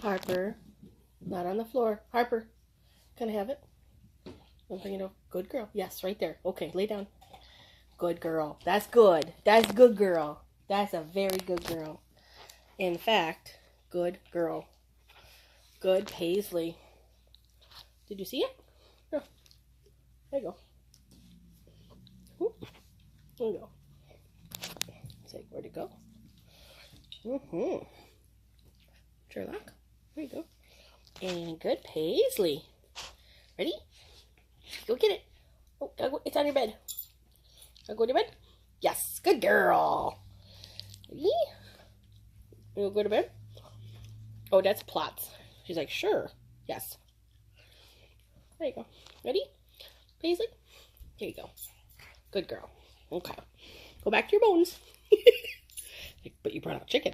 Harper, not on the floor. Harper, can I have it? I'm bringing it over. Good girl. Yes, right there. Okay, lay down. Good girl. That's good. That's good girl. That's a very good girl. In fact, good girl. Good Paisley. Did you see it? Oh, there you go. Ooh, there you go. Say, where'd it go? Sherlock. There you go. And good Paisley. Ready? Go get it. Oh, it's on your bed. Go to bed? Yes, good girl. Ready? You'll go to bed? Oh, that's Plots. She's like, sure. Yes. There you go. Ready? Paisley? Here you go. Good girl. Okay. Go back to your bones. But you brought out chicken.